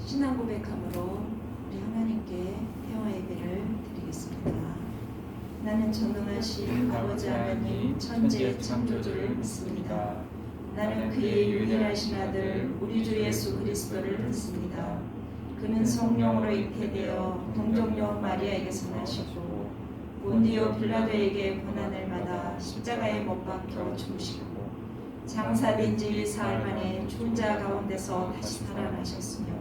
신앙 고백함으로 우리 하나님께 평화 예배를 드리겠습니다. 나는 전능하신 아버지 하나님 천지의 창조주를 믿습니다. 나는 그의 유일하신 아들 우리 주 예수 그리스도를 믿습니다. 그는 성령으로 잉태되어 동정녀 마리아에게서 나시고 본디오 빌라도에게 고난을 받아 십자가에 못 박혀 죽으시고 장사된 지 사흘 만에 죽은 자 가운데서 다시 살아나셨으며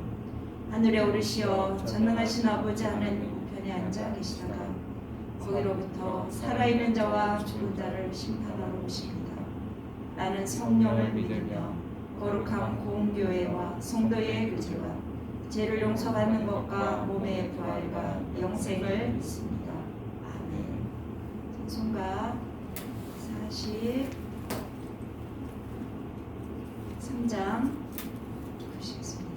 하늘에 오르시어 전능하신 아버지 하나님 우편에 앉아 계시다가 거기로부터 살아있는 자와 죽은 자를 심판하러 오십니다. 나는 성령을 믿으며 거룩한 공교회와 성도의 교제와 죄를 용서받는 것과 몸의 부활과 영생을 믿습니다. 아멘. 찬송가 43장 보시겠습니다.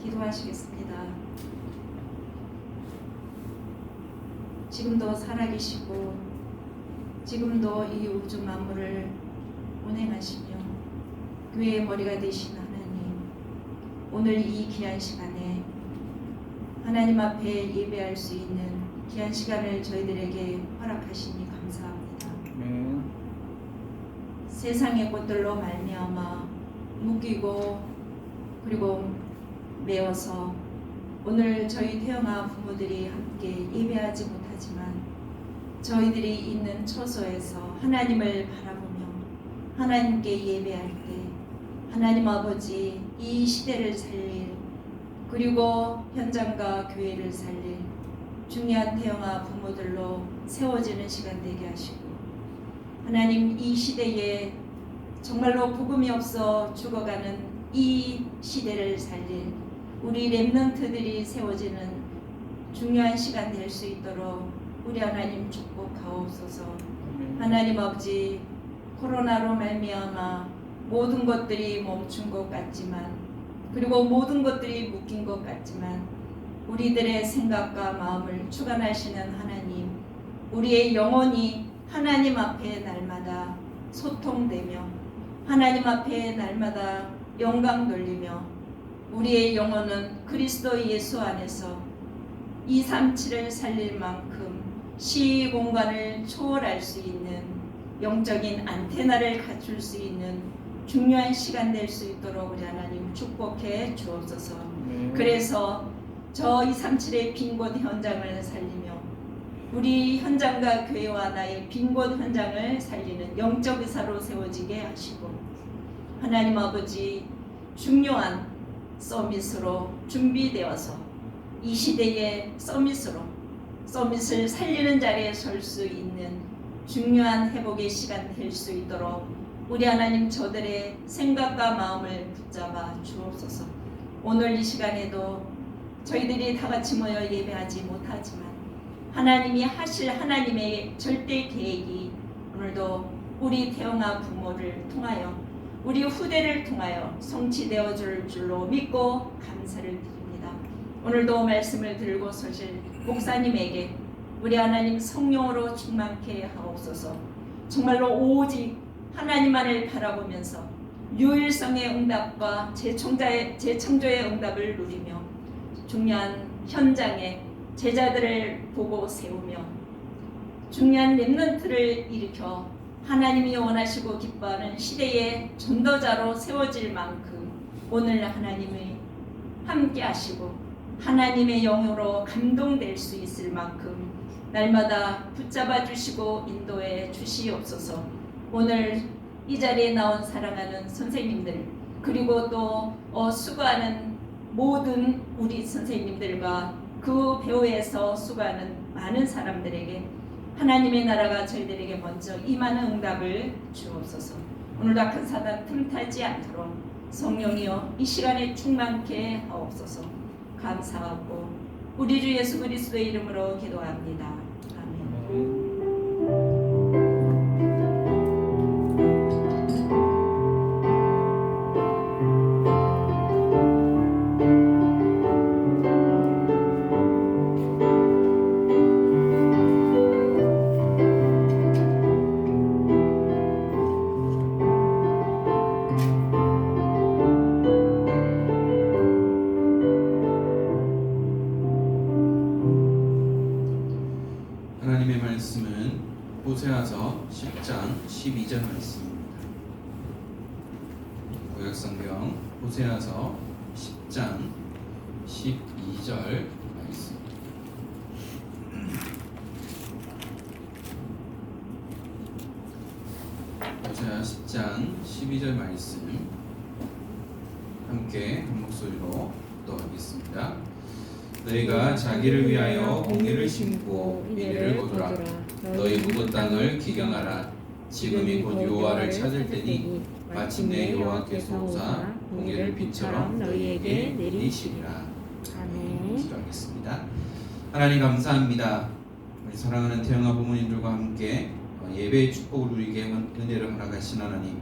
기도하시겠습니다. 지금도 살아계시고 지금도 이 우주 만물을 운행하시며 교회의 머리가 되신 하나님, 오늘 이 귀한 시간에 하나님 앞에 예배할 수 있는 귀한 시간을 저희들에게 허락하시니 감사합니다. 세상의 것들로 말미암아 묶이고 그리고 매어서 오늘 저희 태영아 부모들이 함께 예배하지 못하지만 저희들이 있는 처소에서 하나님을 바라보며 하나님께 예배할 때 하나님 아버지 이 시대를 살릴 그리고 현장과 교회를 살릴 중요한 태영아 부모들로 세워지는 시간 되게 하시고 하나님 이 시대에 정말로 복음이 없어 죽어가는 이 시대를 살릴 우리 렘넌트들이 세워지는 중요한 시간 될 수 있도록 우리 하나님 축복하옵소서. 하나님 아버지 코로나로 말미암아 모든 것들이 멈춘 것 같지만 그리고 모든 것들이 묶인 것 같지만 우리들의 생각과 마음을 주관하시는 하나님, 우리의 영혼이 하나님 앞에 날마다 소통되며 하나님 앞에 날마다 영광 돌리며 우리의 영혼은 그리스도 예수 안에서 237을 살릴 만큼 시공간을 초월할 수 있는 영적인 안테나를 갖출 수 있는 중요한 시간 될 수 있도록 우리 하나님 축복해 주옵소서. 그래서 저 237의 빈 곳 현장을 살리며 우리 현장과 교회와 나의 빈 곳 현장을 살리는 영적 의사로 세워지게 하시고, 하나님 아버지 중요한 서밋으로 준비되어서 이 시대의 서밋을 살리는 자리에 설 수 있는 중요한 회복의 시간 될 수 있도록 우리 하나님 저들의 생각과 마음을 붙잡아 주옵소서. 오늘 이 시간에도 저희들이 다 같이 모여 예배하지 못하지만 하나님이 하실 하나님의 절대 계획이 오늘도 우리 태영아 부모를 통하여 우리 후대를 통하여 성취되어 줄 줄로 믿고 감사를 드립니다. 오늘도 말씀을 들고 서실 목사님에게 우리 하나님 성령으로 충만케 하옵소서. 정말로 오직 하나님만을 바라보면서 유일성의 응답과 재창조의 응답을 누리며 중요한 현장에 제자들을 보고 세우며 중요한 렘넌트를 일으켜 하나님이 원하시고 기뻐하는 시대의 전도자로 세워질 만큼 오늘 하나님이 함께 하시고 하나님의 영으로 감동될 수 있을 만큼 날마다 붙잡아 주시고 인도해 주시옵소서. 오늘 이 자리에 나온 사랑하는 선생님들, 그리고 또 수고하는 모든 우리 선생님들과 그 배후에서 수고하는 많은 사람들에게 하나님의 나라가 저희들에게 먼저 임하는 응답을 주옵소서. 오늘도 악한 사단 틈타지 않도록 성령이여 이 시간에 충만케 하옵소서. 감사하고 우리 주 예수 그리스도의 이름으로 기도합니다. 아멘. 하나님의 말씀은 호세아서 10장 12절 말씀입니다. 구약성경 호세아서 10장 12절 말씀. 호세아 10장 12절 말씀 함께 한 목소리로 묵도하겠습니다. 너희가 자기를 위하여 공의를 심고 미래를 거두라. 너희 묵은 땅을 기경하라. 지금이 곧 여호와를 찾을 때니 마침내 여호와께서 오사 공의를 빛처럼 너희에게 내리시리라. 아멘. 기도하겠습니다. 하나님 감사합니다. 우리 사랑하는 태영아 부모님들과 함께 예배의 축복을 누리게 은혜를 허락하신 하나님,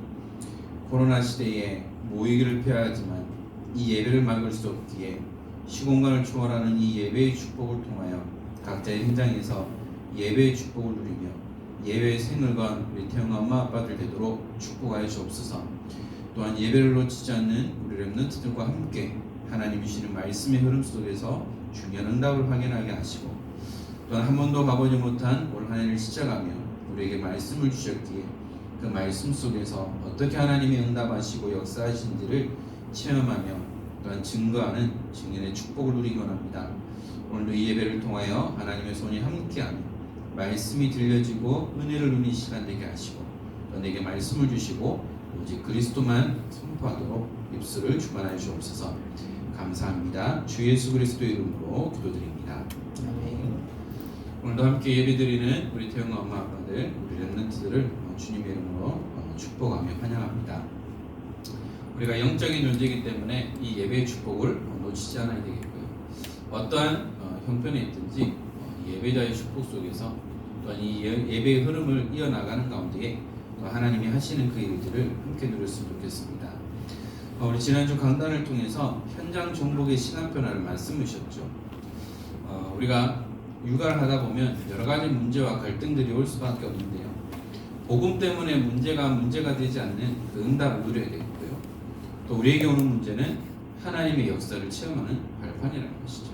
코로나 시대에 모이기를 피하지만 이 예배를 막을 수 없기에 시공간을 초월하는 이 예배의 축복을 통하여 각자의 현장에서 예배의 축복을 누리며 예배의 생을 건 우리 태영아 엄마 아빠들 되도록 축복하여 주옵소서. 또한 예배를 놓치지 않는 우리 렘넌트들과 함께 하나님이 주시는 말씀의 흐름 속에서 중요한 응답을 확인하게 하시고, 또한 한 번도 가보지 못한 올 한 해를 시작하며 우리에게 말씀을 주셨기에 그 말씀 속에서 어떻게 하나님이 응답하시고 역사하신지를 체험하며 또한 증거하는 증인의 축복을 누리기 원합니다. 오늘도 이 예배를 통하여 하나님의 손이 함께하며 말씀이 들려지고 은혜를 누리는 시간 되게 하시고, 또 내게 말씀을 주시고 오직 그리스도만 선포하도록 입술을 주관하여 주옵소서. 감사합니다. 주 예수 그리스도의 이름으로 기도드립니다. 아멘. 오늘도 함께 예배드리는 우리 태영아 엄마 아빠들, 우리 렘넌트들을 주님의 이름으로 축복하며 환영합니다. 우리가 영적인 존재이기 때문에 이 예배의 축복을 놓치지 않아야 되겠고요. 어떠한 형편에 있든지 예배자의 축복 속에서 또한 이 예배의 흐름을 이어나가는 가운데에 또 하나님이 하시는 그 일들을 함께 누렸으면 좋겠습니다. 우리 지난주 강단을 통해서 현장 정복의 시간 변화를 말씀해 주셨죠. 우리가 육아를 하다 보면 여러 가지 문제와 갈등들이 올 수밖에 없는데요. 복음 때문에 문제가 되지 않는 그 응답을 누려야 되겠고요. 또 우리에게 오는 문제는 하나님의 역사를 체험하는 발판이라는 것이죠.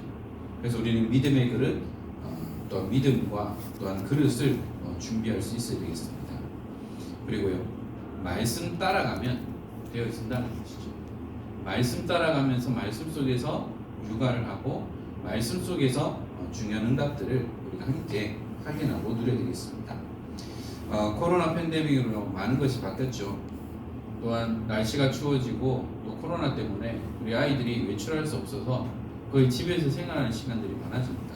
그래서 우리는 믿음의 그릇, 또한 믿음과 또한 그릇을 준비할 수 있어야 되겠습니다. 그리고요, 말씀 따라가면 되어 있다는 것이죠. 말씀 따라가면서 말씀 속에서 육아를 하고 말씀 속에서 중요한 응답들을 우리가 함께 확인하고 누려야 되겠습니다. 코로나 팬데믹으로 많은 것이 바뀌었죠. 또한 날씨가 추워지고 또 코로나 때문에 우리 아이들이 외출할 수 없어서 거의 집에서 생활하는 시간들이 많아집니다.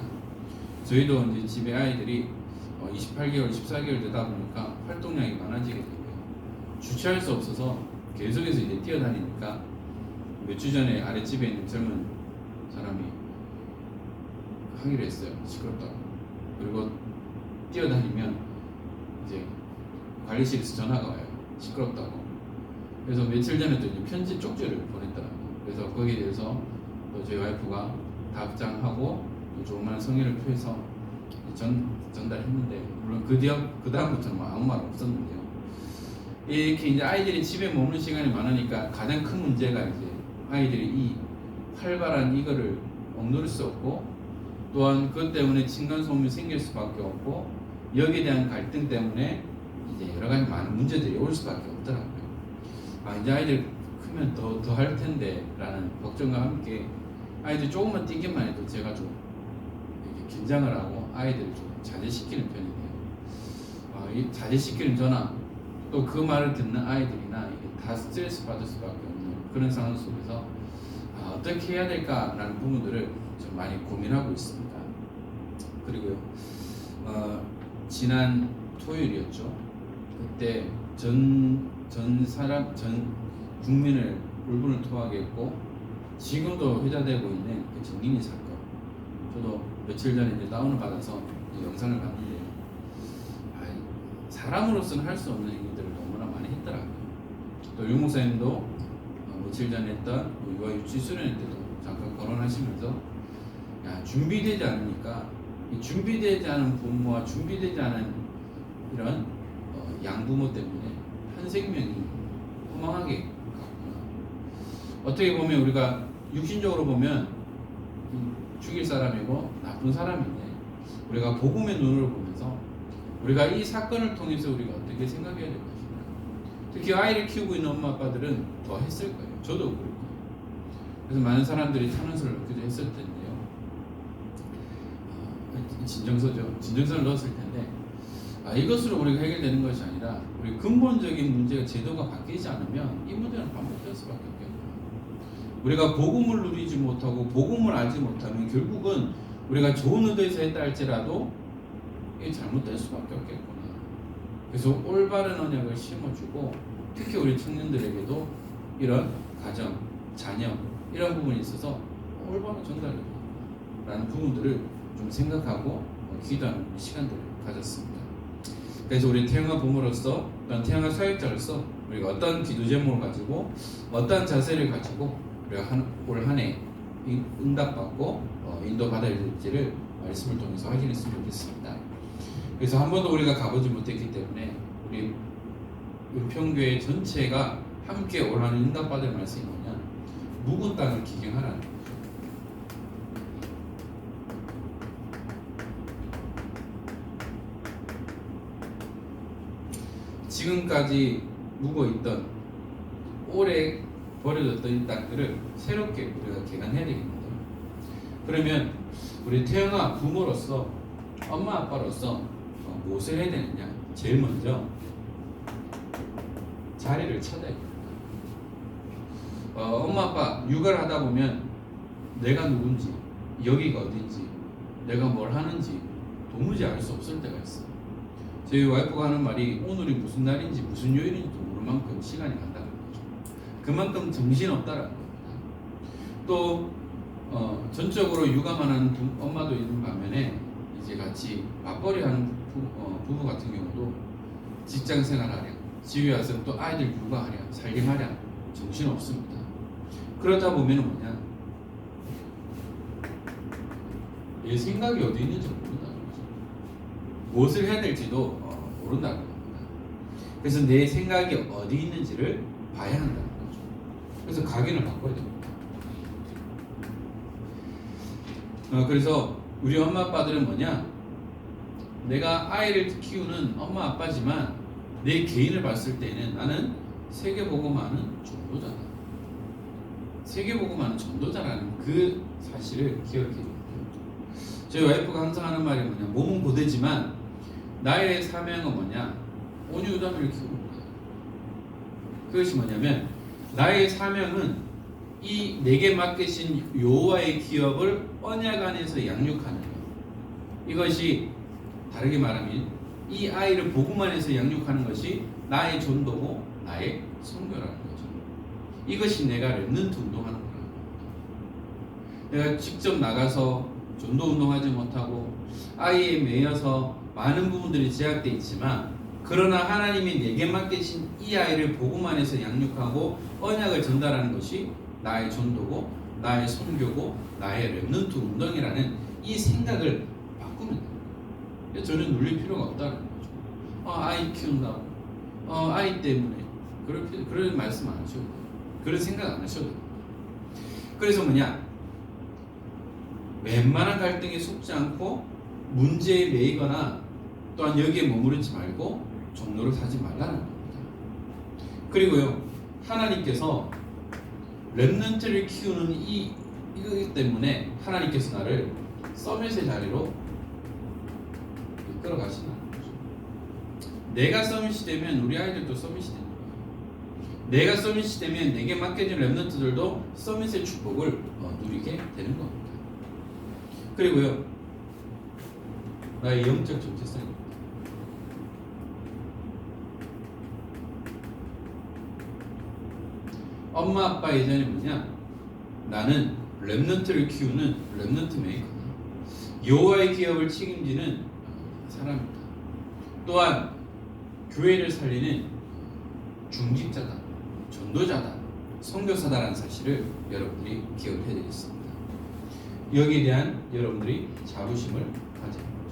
저희도 이제 집에 아이들이 28개월, 14개월 되다 보니까 활동량이 많아지게 되고요. 주체할 수 없어서 계속해서 이제 뛰어다니니까 몇 주 전에 아랫집에 있는 젊은 사람이 하기로 했어요. 시끄럽다고. 그리고 뛰어다니면 이제 관리실에서 전화가 와요. 시끄럽다고. 그래서 며칠 전에 또 이제 편지 쪽지를 보냈더라고요. 그래서 거기에 대해서 또 저희 와이프가 답장하고 또 조그만 성의를 표해서 전달했는데, 물론 그 다음부터는 뭐 아무 말 없었는데요. 이렇게 이제 아이들이 집에 머무는 시간이 많으니까 가장 큰 문제가 이제 아이들이 이 활발한 이거를 억누를 수 없고, 또한 그것 때문에 층간 소음이 생길 수밖에 없고, 여기에 대한 갈등 때문에 이제 여러 가지 많은 문제들이 올 수밖에 없더라고요. 이제 아이들 크면 더 할 텐데 라는 걱정과 함께 아이들 조금만 뛰기만 해도 제가 좀 이렇게 긴장을 하고 아이들을 좀 자제시키는 편이에요. 이 자제시키는 저나 또 그 말을 듣는 아이들이나 이게 다 스트레스 받을 수밖에 없는 그런 상황 속에서 어떻게 해야 될까라는 부분들을 좀 많이 고민하고 있습니다. 그리고요, 지난 토요일이었죠. 그때 전 국민을 울분을 토하게 했고 지금도 회자되고 있는 그 정린이 사건. 저도 며칠 전에 이제 다운을 받아서 영상을 봤는데요. 사람으로서는 할 수 없는 행위들을 너무나 많이 했더라고요. 또 유 목사님도 며칠 전에 했던 유아 유치 수련회 때도 잠깐 거론하시면서 준비되지 않으니까 이 준비되지 않은 부모와 준비되지 않은 이런 양부모 때문에 한 생명이 허망하게 갔구나. 어떻게 보면 우리가 육신적으로 보면 죽일 사람이고 나쁜 사람인데, 우리가 복음의 눈으로 보면서 우리가 이 사건을 통해서 우리가 어떻게 생각해야 될 것이냐. 특히 아이를 키우고 있는 엄마 아빠들은 더 했을 거예요. 저도 그럴 거예요. 그래서 많은 사람들이 탄원서를 넣기도 했을 텐데요. 진정서를 넣었을 텐데 이것으로 우리가 해결되는 것이 아니라 우리 근본적인 문제가 제도가 바뀌지 않으면 이 문제는 반복될 수밖에 없겠구나. 우리가 복음을 누리지 못하고 복음을 알지 못하면 결국은 우리가 좋은 의도에서 했다 할지라도 이게 잘못될 수밖에 없겠구나. 그래서 올바른 언약을 심어주고 특히 우리 청년들에게도 이런 가정, 자녀 이런 부분이 있어서 올바른 전달이라는 부분들을 좀 생각하고 기도하는 시간들을 가졌습니다. 그래서 우리 태영아 부모로서 또한 태영아 사역자로서 우리가 어떤 기도 제목을 가지고 어떤 자세를 가지고 우리가 올 한 해 응답받고 인도받아야 될지를 말씀을 통해서 확인했으면 좋겠습니다. 그래서 한 번도 우리가 가보지 못했기 때문에 우리 은평교회 전체가 함께 올 한 해 응답받을 말씀이 뭐냐, 묵은 땅을 기경하라는 거죠. 지금까지 묵어있던 오래 버려졌던 이 땅들을 새롭게 우리가 개간해야 되겠는데, 그러면 우리 태영아 부모로서 엄마 아빠로서 무엇을 해야 되느냐. 제일 먼저 자리를 찾아야 됩니다. 엄마 아빠 육아를 하다 보면 내가 누군지, 여기가 어딘지, 내가 뭘 하는지 도무지 알 수 없을 때가 있어요. 저희 와이프가 하는 말이 오늘이 무슨 날인지 무슨 요일인지도 모를 만큼 시간이 간다는 거죠. 그만큼 정신없다라는 겁니다. 또 전적으로 육아만 하는 엄마도 있는 반면에 이제 같이 맞벌이 하는 부부 같은 경우도 직장 생활하랴, 집에 와서 또 아이들 육아하랴, 살림하랴 정신없습니다. 그러다 보면 뭐냐, 내 생각이 어디 있는지 모른다는 거죠. 무엇을 해야 될지도 모른다는 겁니다. 그래서 내 생각이 어디 있는지를 봐야 한다는 거죠. 그래서 각인을 바꿔야 됩니다. 그래서 우리 엄마 아빠들은 뭐냐? 내가 아이를 키우는 엄마 아빠지만 내 개인을 봤을 때는 나는 세계복음화는 전도자다. 세계복음화는 전도자라는 그 사실을 기억해 주세요. 저희 와이프가 항상 하는 말이 뭐냐? 몸은 고되지만 나의 사명은 뭐냐? 온유자매를 키우는 거야. 그것이 뭐냐면 나의 사명은 이 내게 맡기신 여호와의 기업을 언약 안에서 양육하는 것. 이것이 다르게 말하면 이 아이를 복음 안에서 양육하는 것이 나의 전도고 나의 선교라는 거죠. 이것이 내가 렘넌트 운동하는 거라는 겁니다. 내가 직접 나가서 전도 운동하지 못하고 아이에 매여서 많은 부분들이 제약되어 있지만 그러나 하나님이 내게 맡기신 이 아이를 복음 안에서 양육하고 언약을 전달하는 것이 나의 전도고 나의 선교고 나의 렘넌트 운동이라는 이 생각을 바꾸면 됩니다. 전혀 눌릴 필요가 없다는 거죠. 아이 키운다고 아이 때문에 그런 말씀 안 하셔도 돼요. 그런 생각 안 하셔도 돼요. 그래서 뭐냐, 웬만한 갈등에 속지 않고 문제에 매이거나 또한 여기에 머무르지 말고 종로를 사지 말라는 겁니다. 그리고요, 하나님께서 렘넌트를 키우는 이거기 때문에 하나님께서 나를 서밋의 자리로 이끌어 가시는 거죠. 내가 서밋이 되면 우리 아이들도 서밋이 되는 거예요. 내가 서밋이 되면 내게 맡겨진 렘넌트들도 서밋의 축복을 누리게 되는 겁니다. 그리고요, 나의 영적 정체성입니다. 엄마 아빠 예전에 뭐냐, 나는 렘넌트를 키우는 렘넌트 메이커다. 여호와의 기업을 책임지는 사람이다. 또한 교회를 살리는 중직자다, 전도자다, 선교사다라는 사실을 여러분들이 기억해 드리겠습니다. 여기에 대한 여러분들이 자부심을 가지는 거죠.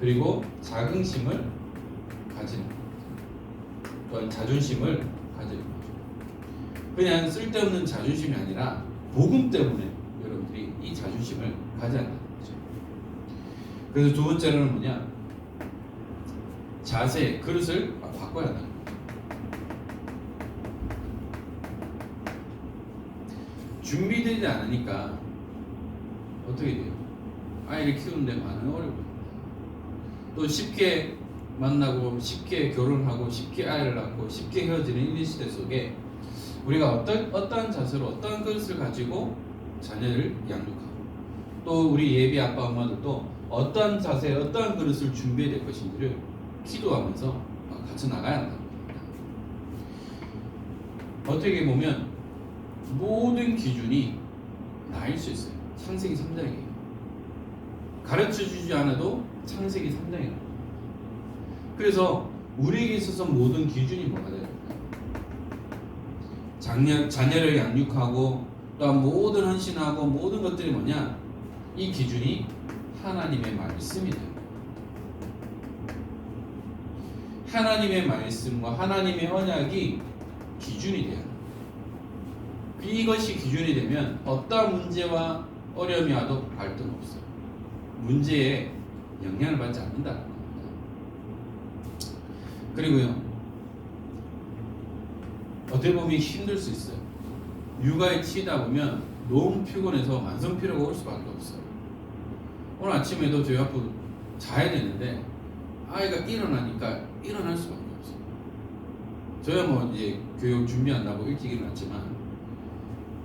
그리고 자긍심을 가지는 거죠. 또한 자존심을 가지는 거죠. 그냥 쓸데없는 자존심이 아니라 복음 때문에 여러분들이 이 자존심을 가져야 한다는 거죠. 그래서 두 번째로는 뭐냐, 자세, 그릇을 바꿔야 한다는 거죠. 준비되지 않으니까 어떻게 돼요? 아이를 키우는데 많은 어려움입니다. 또 쉽게 만나고 쉽게 결혼하고 쉽게 아이를 낳고 쉽게 헤어지는 이 시대 속에 우리가 어떠한 자세로 어떠한 그릇을 가지고 자녀를 양육하고 또 우리 예비 아빠 엄마들도 어떠한 자세 어떠한 그릇을 준비해야 될 것인지를 기도하면서 같이 나가야 한다는 겁니다. 어떻게 보면 모든 기준이 나일 수 있어요. 창세기 3장이에요. 가르쳐주지 않아도 창세기 3장이에요. 그래서 우리에게 있어서 모든 기준이 뭐가 돼요? 자녀를 양육하고 또한 모든 헌신하고 모든 것들이 뭐냐? 이 기준이 하나님의 말씀이 돼요. 하나님의 말씀과 하나님의 언약이 기준이 돼요. 이것이 기준이 되면 어떠한 문제와 어려움이 와도 갈등 없어요. 문제에 영향을 받지 않는다는 겁니다. 그리고요, 어떻게 보면 힘들 수 있어요. 육아에 치이다 보면 너무 피곤해서 만성 피로가 올 수밖에 없어요. 오늘 아침에도 저희 아빠 자야 되는데 아이가 일어나니까 일어날 수밖에 없어요. 저야 뭐 이제 교육 준비한다고 일찍 일어났지만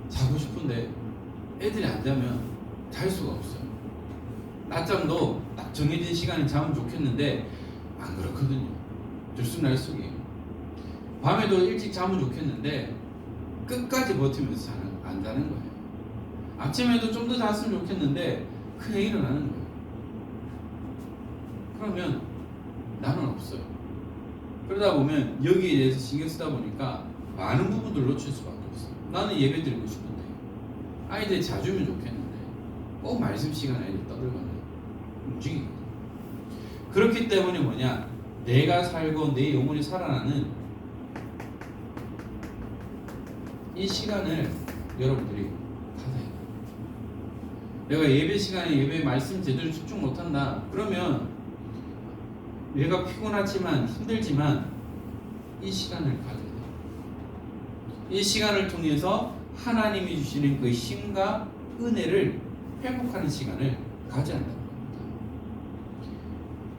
자고 싶은데 애들이 안 자면 잘 수가 없어요. 낮잠도 딱 정해진 시간에 자면 좋겠는데 안 그렇거든요. 들쑥날쑥이에요. 밤에도 일찍 자면 좋겠는데 끝까지 버티면서 안 자는 거예요. 아침에도 좀 더 잤으면 좋겠는데 그냥 일어나는 거예요. 그러면 나는 없어요. 그러다 보면 여기에 대해서 신경 쓰다 보니까 많은 부분들을 놓칠 수밖에 없어요. 나는 예배 드리고 싶은데 아이들이 자주면 좋겠는데 꼭 말씀 시간에 아이들 떠들거나 움직이거든요. 그렇기 때문에 뭐냐, 내가 살고 내 영혼이 살아나는 이 시간을 여러분들이 가져야 돼요. 내가 예배 시간에 예배 말씀 제대로 집중 못한다. 그러면 내가 피곤하지만 힘들지만 이 시간을 가져야 돼. 이 시간을 통해서 하나님이 주시는 그 힘과 은혜를 회복하는 시간을 가져야 한다는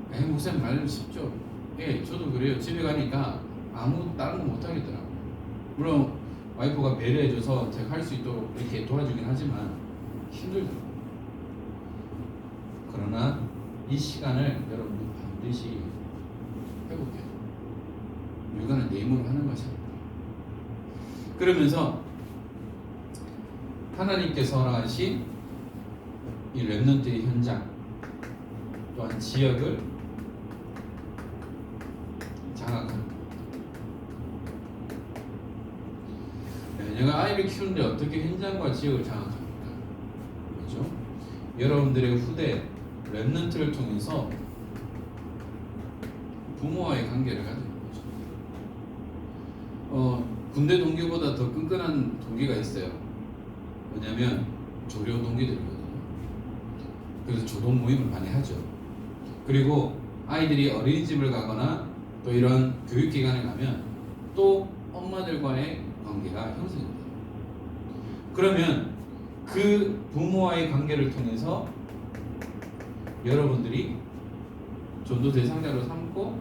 겁니다. 목사님 말 쉽죠? 예, 저도 그래요. 집에 가니까 아무 다른 거 못 하겠더라고요. 물론 와이프가 배려해줘서 제가 할 수 있도록 이렇게 도와주긴 하지만 힘들더라고요. 그러나 이 시간을 여러분 반드시 회복해요. 육아는 내 힘으로 하는 것이 아니다. 그러면서 하나님께서 허락하신 이 렘넌트의 현장 또한 지역을 장악합니다. 내가 아이를 키우는데 어떻게 현장과 지역을 장악합니까? 그렇죠? 여러분들의 후대 렘넌트를 통해서 부모와의 관계를 가지는 거죠. 군대 동기보다 더 끈끈한 동기가 있어요. 뭐냐면 조교 동기들이거든요. 그래서 조동 모임을 많이 하죠. 그리고 아이들이 어린이집을 가거나 또 이런 교육기관에 가면 또 엄마들과의 관계가 형성됩니다. 그러면 그 부모와의 관계를 통해서 여러분들이 전도 대상자로 삼고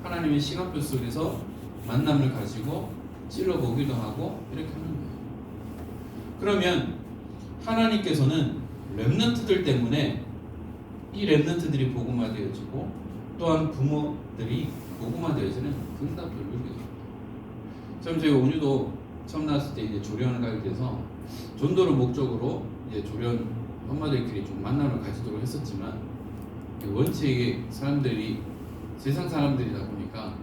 하나님의 시간표 속에서 만남을 가지고 찔러보기도 하고 이렇게 하는 거예요. 그러면 하나님께서는 렘넌트들 때문에 이 렘넌트들이 복음화되어지고 또한 부모들이 복음화되어지는 응답을 누리게 됩니다. 참 저희 온유도 처음 나왔을 때 이제 조련을 가게 돼서 전도를 목적으로 이제 조련 엄마들끼리 좀 만남을 가지도록 했었지만 원체 사람들이 세상 사람들이다 보니까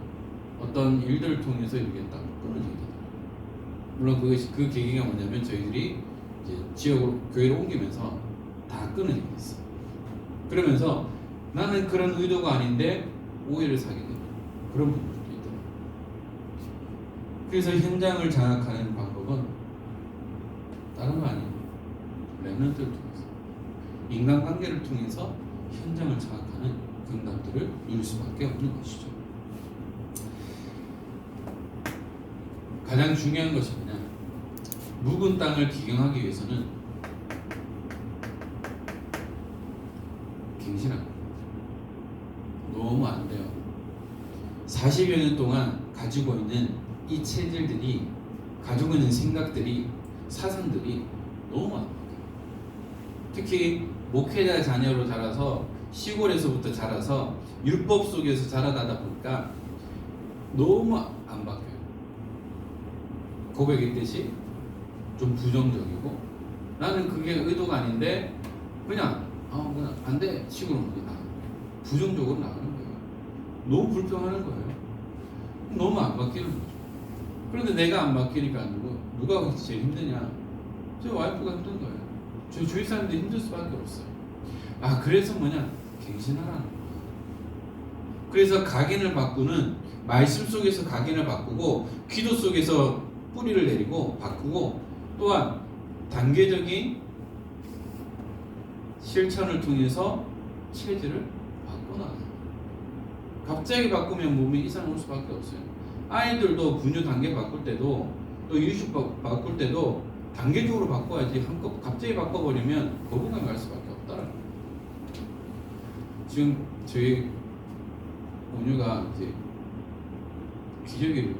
어떤 일들을 통해서 이렇게 딱 끊어지게 되더라고요. 물론 그 계기가 뭐냐면 저희들이 이제 지역으로 교회를 옮기면서 다 끊어지게 됐어요. 그러면서 나는 그런 의도가 아닌데 오해를 사게 되는 그런 부분도 있더라고요. 그래서 현장을 장악하는 방법은 다른 거 아니에요. 렘넌트를 통해서 인간관계를 통해서 현장을 장악하는 응답들을 누릴 수밖에 없는 것이죠. 가장 중요한 것이 뭐냐? 묵은 땅을 기경하기 위해서는 갱신한 겁니다. 너무 안 돼요. 40여 년 동안 가지고 있는 이 체질들이, 가지고 있는 생각들이, 사상들이 너무 많습니다. 특히 목회자 자녀로 자라서 시골에서부터 자라서 율법 속에서 자라다 보니까 너무 안 바뀌어요. 고백했듯이 좀 부정적이고 나는 그게 의도가 아닌데 그냥 안 돼 식으로 부정적으로 나가는 거예요. 너무 불평하는 거예요. 너무 안 바뀌는 거죠. 그런데 내가 안 바뀌니까 누가 제일 힘드냐? 저희 와이프가 힘든 거예요. 저희 주위 사람들이 힘들 수밖에 없어요. 그래서 뭐냐? 갱신하라는 거예요. 그래서 각인을 바꾸는 말씀 속에서 각인을 바꾸고 기도 속에서 뿌리를 내리고 바꾸고 또한 단계적인 실천을 통해서 체질을 바꿔나가요. 갑자기 바꾸면 몸에 이상 올 수밖에 없어요. 아이들도 분유 단계 바꿀 때도 또 유식 바꿀 때도 단계적으로 바꿔야지 한꺼번에 갑자기 바꿔버리면 거부감이 갈 수밖에 없다라는 거예요. 지금 저희 온유가 이제 기저귀를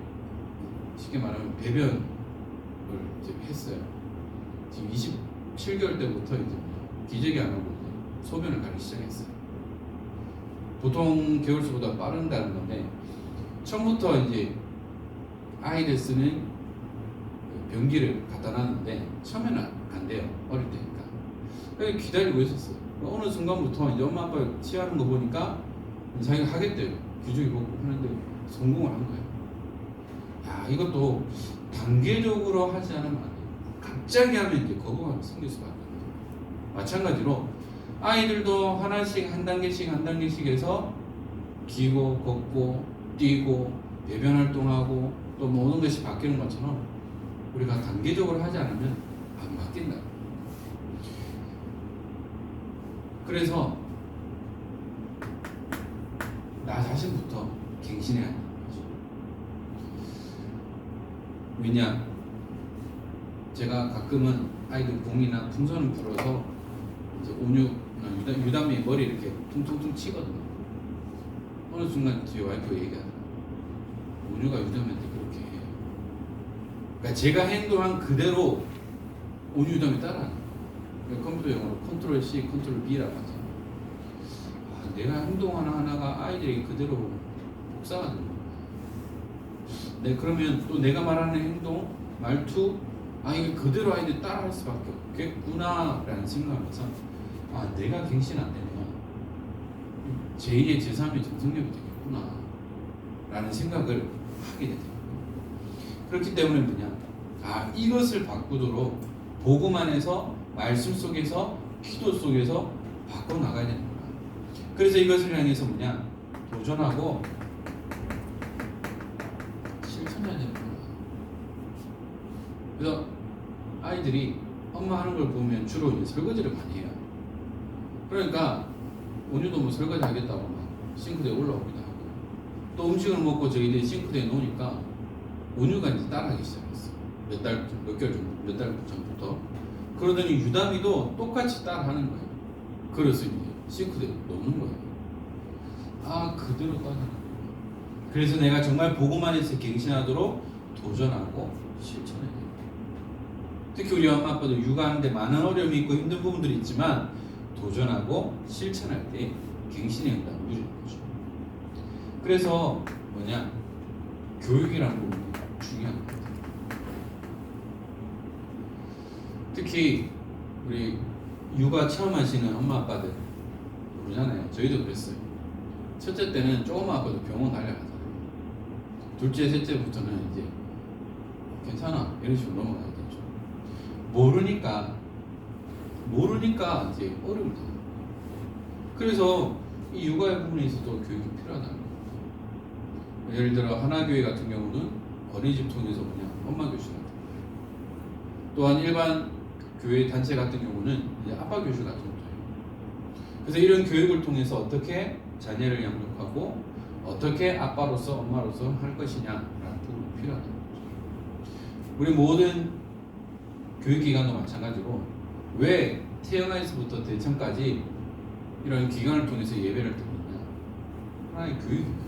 쉽게 말하면 배변을 이제 했어요. 지금 27개월 때부터 이제 기저귀 안 하고 이제 소변을 가기 시작했어요. 보통 개월수보다 빠른다는 건데 처음부터 이제 아이들 쓰는 변기를 갖다 놨는데 처음에는 안 돼요. 어릴 때니까. 그래서 기다리고 있었어요. 어느 순간부터 이제 엄마 아빠 취하는 거 보니까 자기가 하겠대요. 기저귀 보고 하는데 성공을 한 거예요. 이것도 단계적으로 하지 않으면 안 돼요. 갑자기 하면 이제 거부감이 생길 수밖에 없어요. 마찬가지로 아이들도 하나씩 한 단계씩 해서 기고 걷고 뛰고 배변 활동하고 또 모든 것이 바뀌는 것처럼 우리가 단계적으로 하지 않으면 안 바뀐다. 그래서 나 자신부터 갱신해야 하는 거죠. 왜냐? 제가 가끔은 아이들 공이나 풍선을 불어서 이제 유담이 머리 이렇게 퉁퉁퉁 치거든요. 어느 순간 제 와이프가 얘기하더라고요. 온유가 유담한테 그렇게 해요. 그러니까 제가 행동한 그대로 온유 유담이 따라하는 거예요. 그러니까 컴퓨터 용어로 컨트롤 C, 컨트롤 B라고 하죠. 내가 행동 하나하나가 아이들이 그대로 복사가 되는 거예요. 네, 그러면 또 내가 말하는 행동, 말투, 이게 그대로 아이들이 따라할 수밖에 없겠구나라는 생각하면서 내가 갱신 안 되면 제2의 제3의 정성력이 되겠구나 라는 생각을 하게 되더라고요. 그렇기 때문에 이것을 바꾸도록 보고만 해서 말씀 속에서 기도 속에서 바꿔나가야 되는 거야. 그래서 이것을 향해서 도전하고 실천해야 되는 거야. 그래서 아이들이 엄마 하는 걸 보면 주로 이제 설거지를 많이 해요. 그러니까 온유도 뭐 설거지 하겠다고 막 싱크대에 올라오기도 하고, 또 음식을 먹고 저희들이 싱크대에 놓으니까 온유가 이제 따라하기 시작했어. 몇 달 전부터. 그러더니 유담이도 똑같이 따라하는 거예요. 그래서 이제 싱크대에 놓는 거예요. 그대로 따라하는 거예요. 그래서 내가 정말 보고만 해서 갱신하도록 도전하고 실천해야 돼요. 특히 우리 엄마 아빠도 육아하는데 많은 어려움이 있고 힘든 부분들이 있지만 도전하고 실천할 때 갱신의 응답을 누리는 거죠. 그래서 교육이라는 부분이 중요한 것 같아요. 특히 우리 육아 처음 하시는 엄마 아빠들 모르잖아요. 저희도 그랬어요. 첫째 때는 조금 아파도 병원 달려가잖아요. 둘째, 셋째부터는 이제 괜찮아 이런 식으로 넘어가야 되죠. 모르니까 이제 어려움이 나요. 그래서 이 육아의 부분에 있어서 교육이 필요하다는 거예요. 예를 들어 하나교회 같은 경우는 어린이집 통해서 엄마 교실 같은 거예요. 또한 일반 교회 단체 같은 경우는 이제 아빠 교실 같은 거예요. 그래서 이런 교육을 통해서 어떻게 자녀를 양육하고 어떻게 아빠로서 엄마로서 할 것이냐라는 부분이 필요하다는 거죠. 우리 모든 교육기관도 마찬가지로 왜 태어나서부터 대천까지 이런 기관을 통해서 예배를 드리느냐? 하나의 교육입니다.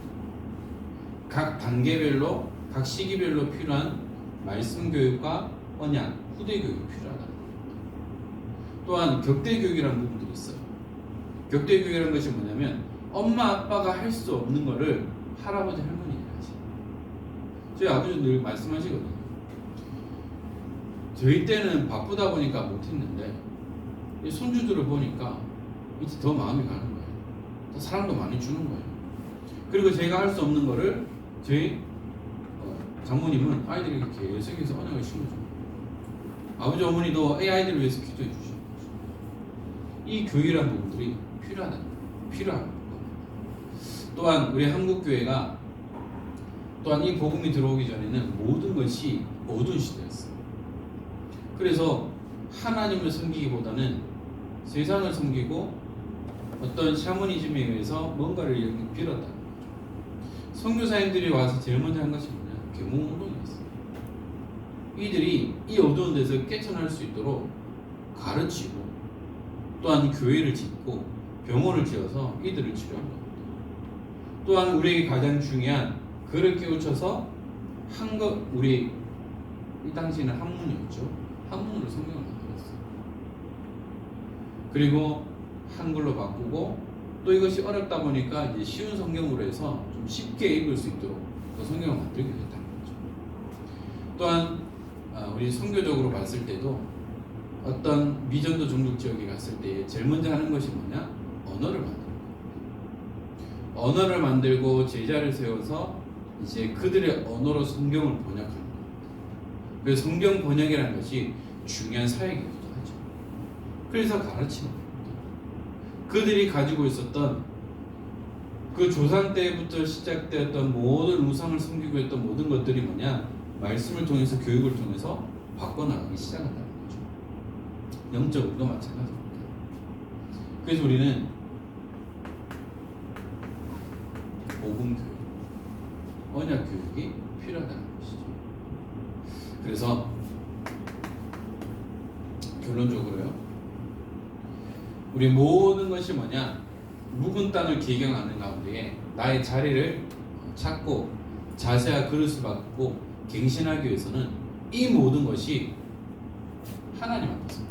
각 단계별로 각 시기별로 필요한 말씀 교육과 언약, 후대 교육이 필요하다는 겁니다. 또한 격대 교육이라는 부분들이 있어요. 격대 교육이라는 것이 뭐냐면 엄마 아빠가 할 수 없는 거를 할아버지 할머니가 하지. 저희 아버지 늘 말씀하시거든요. 저희 때는 바쁘다 보니까 못했는데 손주들을 보니까 이제 더 마음이 가는 거예요. 더 사랑도 많이 주는 거예요. 그리고 제가 할 수 없는 거를 저희 장모님은 아이들에게 계속해서 언약을 심어줍니다. 아버지 어머니도 아이들을 위해서 기도해 주시고, 이 교육이라는 부분들이 필요한 겁니다. 또한 우리 한국교회가 또한 이 복음이 들어오기 전에는 모든 것이 어두운 시대였어요. 그래서 하나님을 섬기기보다는 세상을 섬기고 어떤 샤머니즘에 의해서 뭔가를 빌었다는 거죠. 선교사님들이 와서 제일 먼저 한 것이 계몽운동이었어요. 이들이 이 어두운 데서 깨쳐날 수 있도록 가르치고, 또한 교회를 짓고 병원을 지어서 이들을 치료한 겁니다. 또한 우리에게 가장 중요한 그를 깨우쳐서 우리 이 당시에는 한문이었죠. 한문으로 성경을 만들었어요. 그리고 한글로 바꾸고, 또 이것이 어렵다 보니까 이제 쉬운 성경으로 해서 좀 쉽게 읽을 수 있도록 그 성경을 만들게 됐다는 거죠. 또한 우리 선교적으로 봤을 때도 어떤 미전도 종족 지역에 갔을 때 제일 먼저 하는 것이 언어를 만드는 거예요. 언어를 만들고 제자를 세워서 이제 그들의 언어로 성경을 번역하는 겁니다. 그래서 성경 번역이라는 것이 중요한 사역이기도 하죠. 그래서 가르치는 겁니다. 그들이 가지고 있었던 그 조상 때부터 시작되었던 모든 우상을 섬기고 했던 모든 것들이 말씀을 통해서, 교육을 통해서 바꿔나가기 시작한다는 거죠. 영적으로도 마찬가지입니다. 그래서 우리는 복음 교육, 언약 교육이 필요하다는 것이죠. 그래서 결론적으로요, 우리 모든 것이 뭐냐? 묵은 땅을 기경하는 가운데에 나의 자리를 찾고 자세와 그릇을 받고 갱신하기 위해서는 이 모든 것이 하나님 앞에서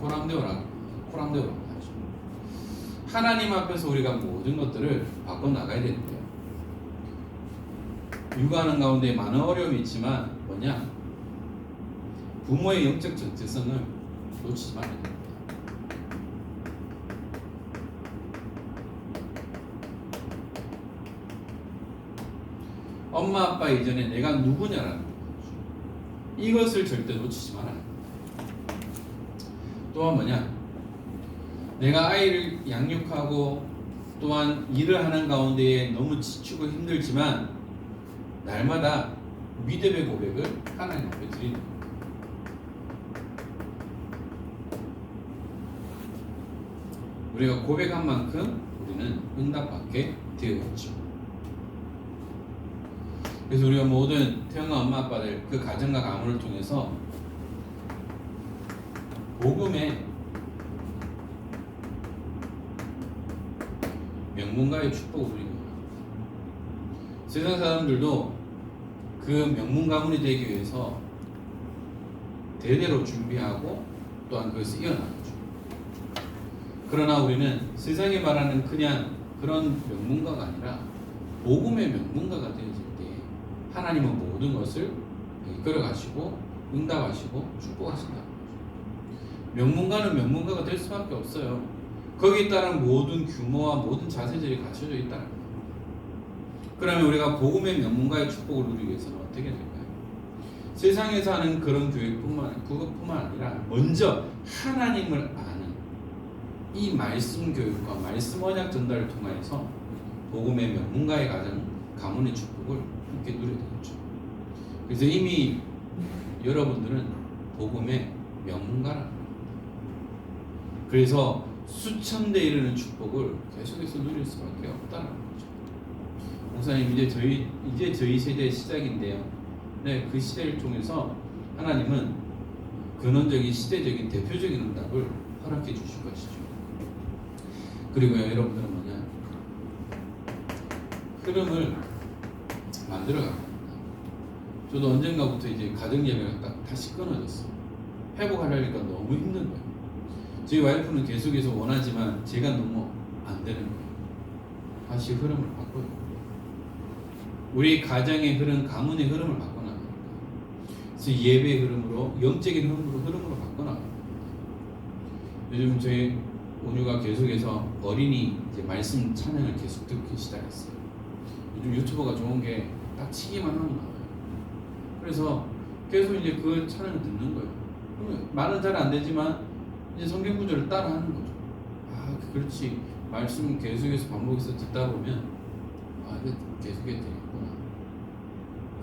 코람데오라고 하죠. 하나님 앞에서 우리가 모든 것들을 바꿔 나가야 되는데요. 육아하는 가운데 많은 어려움이 있지만 뭐냐? 부모의 영적 정체성을 놓치지 말아야 됩니다. 엄마 아빠 이전에 내가 누구냐라는 거죠. 이것을 절대 놓치지 말아야 합니다. 또한 뭐냐? 내가 아이를 양육하고 또한 일을 하는 가운데에 너무 지치고 힘들지만 날마다 믿음의 고백을 하나님 앞에 드리는 거예요. 우리가 고백한 만큼 우리는 응답받게 되어 있죠. 그래서 우리가 모든 태어난 엄마 아빠들 그 가정과 가문을 통해서 복음의 명문가의 축복을 누리는 거예요. 세상 사람들도 그 명문 가문이 되기 위해서 대대로 준비하고 또한 그것을 이어나가죠. 그러나 우리는 세상이 말하는 그냥 그런 명문가가 아니라 복음의 명문가가 되어질 때 하나님은 모든 것을 이끌어가시고 응답하시고 축복하신다는 거죠. 명문가는 명문가가 될 수밖에 없어요. 거기에 따른 모든 규모와 모든 자세들이 갖춰져 있다는 거예요. 그러면 우리가 복음의 명문가의 축복을 누리기 위해서는 어떻게 될까요? 세상에서 하는 그런 그것뿐만 아니라 먼저 하나님을 아는 이 말씀 교육과 말씀 언약 전달을 통해서 복음의 명문가의 가문의 축복을 함께 누려야 되겠죠. 그래서 이미 여러분들은 복음의 명문가라는 거예요. 그래서 수천 대 이르는 축복을 계속해서 누릴 수밖에 없다는 거죠. 목사님, 이제 저희 세대의 시작인데요. 네, 그 시대를 통해서 하나님은 근원적인 시대적인 대표적인 응답을 허락해 주실 것이죠. 그리고요, 여러분들은 뭐냐? 흐름을 만들어 갑니다. 저도 언젠가부터 이제 가정 예배가 딱 다시 끊어졌어요. 회복하려니까 너무 힘든 거예요. 저희 와이프는 계속해서 원하지만 제가 너무 안 되는 거예요. 다시 흐름을 바꿔요. 우리 가정의 흐름, 가문의 흐름을 바꿔나가는 거예요. 그래서 예배의 흐름으로, 영적인 흐름으로 바꿔나가는 거예요. 요즘 저희 온유가 계속해서 어린이 이제 말씀 찬양을 계속 듣기 시작했어요. 요즘 유튜버가 좋은 게 딱 치기만 하면 나와요. 그래서 계속 이제 그 찬양을 듣는 거예요. 그러면 말은 잘 안 되지만 이제 성경 구절을 따라 하는 거죠. 아, 그렇지. 말씀 계속해서 반복해서 듣다 보면 아, 이거 계속해야 되겠구나.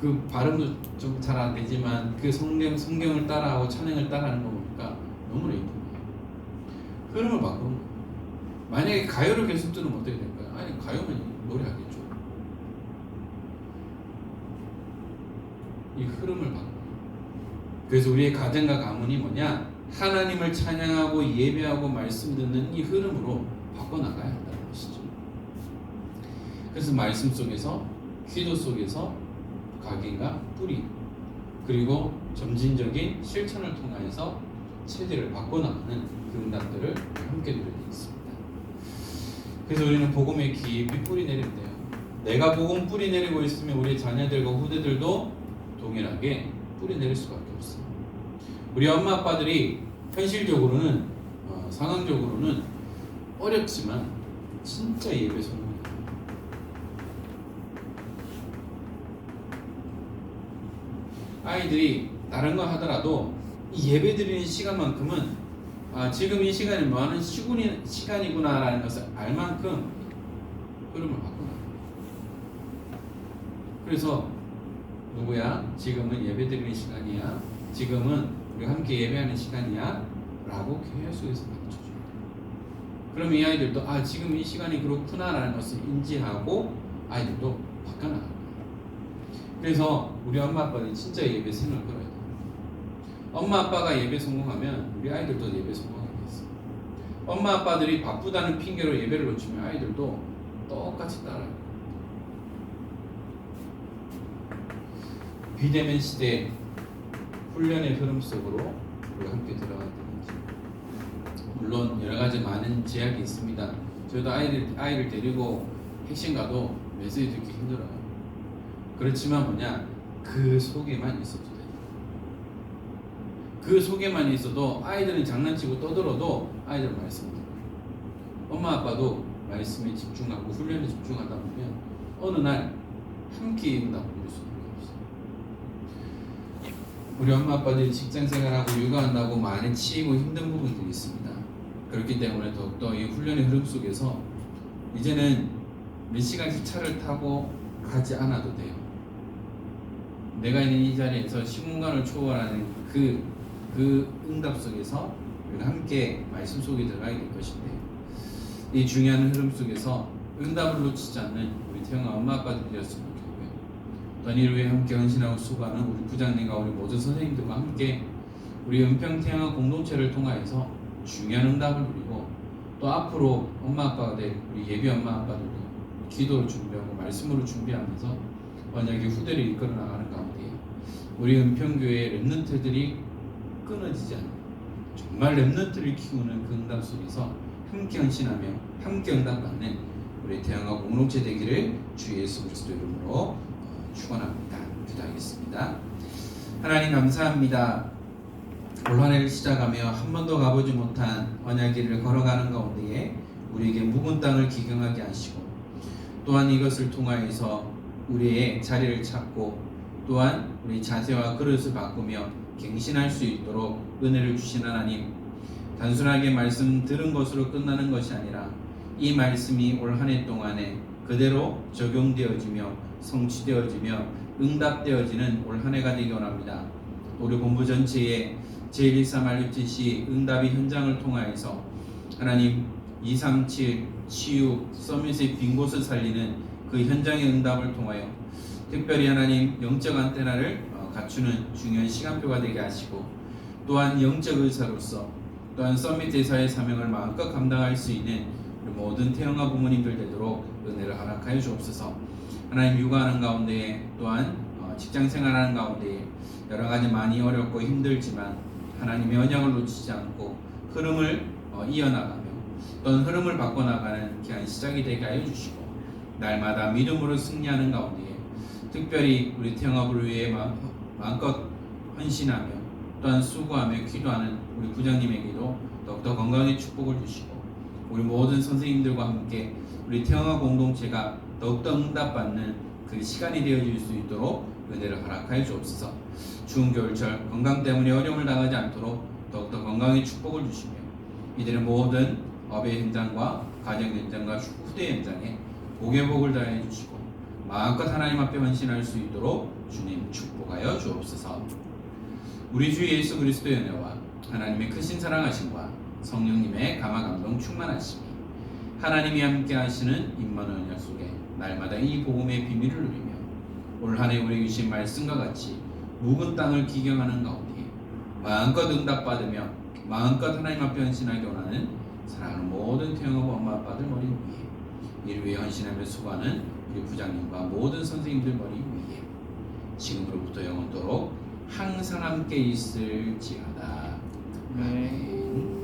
그 발음도 좀 잘 안 되지만 그 성경을 따라하고 찬양을 따라하는 거 보니까 너무나 이쁜 거예요. 흐름을 바꾸는 거예요. 만약에 가요를 계속 들으면 어떻게 될까요? 아니, 가요면 노래하겠죠. 이 흐름을 바꾸는 거예요. 그래서 우리의 가정과 가문이 뭐냐? 하나님을 찬양하고 예배하고 말씀 듣는 이 흐름으로 바꿔나가야 한다는 것이죠. 그래서 말씀 속에서, 기도 속에서 각인과 뿌리, 그리고 점진적인 실천을 통해서 체질을 바꿔나가는 그 응답들을 함께 누려야 되겠습니다. 그래서 우리는 복음의 깊이 뿌리 내릴 때요, 내가 복음 뿌리 내리고 있으면 우리 자녀들과 후대들도 동일하게 뿌리 내릴 수밖에 없어요. 우리 엄마 아빠들이 현실적으로는 상황적으로는 어렵지만 진짜 예배 성공입니다. 아이들이 다른 거 하더라도 이 예배 드리는 시간만큼은 지금 이 시간이 뭐하는 시간이구나라는 것을 알 만큼 흐름을 바꿔놔요. 그래서 누구야? 지금은 예배 드리는 시간이야. 지금은 우리가 함께 예배하는 시간이야. 라고 계속해서 가르쳐줘요. 그럼 이 아이들도 지금 이 시간이 그렇구나라는 것을 인지하고 아이들도 바꿔나가요. 그래서 우리 엄마 아빠는 진짜 예배 생을 걸어야 돼요. 엄마 아빠가 예배 성공하면 우리 아이들도 예배 성공하게 있어요. 엄마 아빠들이 바쁘다는 핑계로 예배를 놓치면 아이들도 똑같이 따라요. 비대면 시대 훈련의 흐름 속으로 우리가 함께 들어가야 되는지. 물론 여러 가지 많은 제약이 있습니다. 저도 아이를 데리고 핵심 가도 메시지 듣기 힘들어요. 그렇지만 그 속에만 있어도 돼요. 그 속에만 있어도 아이들은 장난치고 떠들어도 아이들은 말씀 들어요. 엄마 아빠도 말씀에 집중하고 훈련에 집중하다 보면 어느 날 함께 응답을 이룰 수 있는 게 없어요. 우리 엄마 아빠들이 직장 생활하고 육아한다고 많이 치이고 힘든 부분들이 있습니다. 그렇기 때문에 더욱더 이 훈련의 흐름 속에서 이제는 몇 시간씩 차를 타고 가지 않아도 돼요. 내가 있는 이 자리에서 시공간을 초월하는 그 응답 속에서 우리가 함께 말씀 속에 들어가야 될 것인데, 이 중요한 흐름 속에서 응답을 놓치지 않는 우리 태영아 엄마 아빠들이 되었으면 좋겠고요. 또한 이를 위해 함께 헌신하고 수고하는 우리 부장님과 우리 모든 선생님들과 함께 우리 은평 태영아 공동체를 통하여서 중요한 응답을 누리고, 또 앞으로 엄마 아빠가 될 우리 예비 엄마 아빠들도 기도를 준비하고 말씀으로 준비하면서 만약에 후대를 이끌어 나가는 가운데 우리 은평교회의 렘넌트들이 끊어지지 않는, 정말 렘넌트를 키우는 그 응답 속에서 함께 헌신하며 함께 응답받는 우리 태영아 공동체 되기를 주 예수 그리스도 이름으로 축원합니다. 기도하겠습니다. 하나님 감사합니다. 올 한 해를 시작하며 한 번도 가보지 못한 언약길을 걸어가는 가운데에 우리에게 묵은 땅을 기경하게 하시고, 또한 이것을 통하여서 우리의 자리를 찾고 또한 우리 자세와 그릇을 바꾸며 갱신할 수 있도록 은혜를 주신 하나님, 단순하게 말씀 들은 것으로 끝나는 것이 아니라 이 말씀이 올 한 해 동안에 그대로 적용되어지며 성취되어지며 응답되어지는 올 한 해가 되기 원합니다. 우리 본부 전체에 제113RUTC 응답의 현장을 통하여서 하나님 237 치유 서밋의 빈 곳을 살리는 그 현장의 응답을 통하여 특별히 하나님 영적 안테나를 갖추는 중요한 시간표가 되게 하시고, 또한 영적 의사로서 또한 서밋 대사의 사명을 마음껏 감당할 수 있는 우리 모든 태영아 부모님들 되도록 은혜를 허락하여 주옵소서. 하나님 육아하는 가운데 또한 직장 생활하는 가운데 여러 가지 많이 어렵고 힘들지만 하나님의 언약을 놓치지 않고 흐름을 이어나가며 또는 흐름을 바꿔나가는 귀한 시작이 되게 하여 주시고, 날마다 믿음으로 승리하는 가운데 특별히 우리 태영아부를 위해 마음껏 헌신하며 또한 수고하며 기도하는 우리 부장님에게도 더욱더 건강의 축복을 주시고, 우리 모든 선생님들과 함께 우리 태영아 공동체가 더욱더 응답받는 그 시간이 되어질 수 있도록 은혜를 허락하여 주옵소서. 추운 겨울철 건강 때문에 어려움을 당하지 않도록 더욱더 건강의 축복을 주시며, 이들의 모든 업의 현장과 가정 현장과 후대 현장에 복의 복을 다해 주시고 마음껏 하나님 앞에 헌신할 수 있도록 주님 축복하여 주옵소서. 우리 주 예수 그리스도의 은혜와 하나님의 크신 사랑하심과 성령님의 감화 감동 충만하심이 하나님이 함께 하시는 임마누엘 언약 속에 날마다 이 복음의 비밀을 누리며 올 한 해 우리에게 주신 말씀과 같이 묵은 땅을 기경하는 가운데 마음껏 응답받으며 마음껏 하나님 앞에 헌신하기 원하는 사랑하는 모든 태영아부 엄마 아빠들 머리 위에, 이를 위해 헌신하며 수고하는 우리 부장님과 모든 선생님들 머리 위에 지금으로부터 영원토록 항상 함께 있을지어다. 아멘.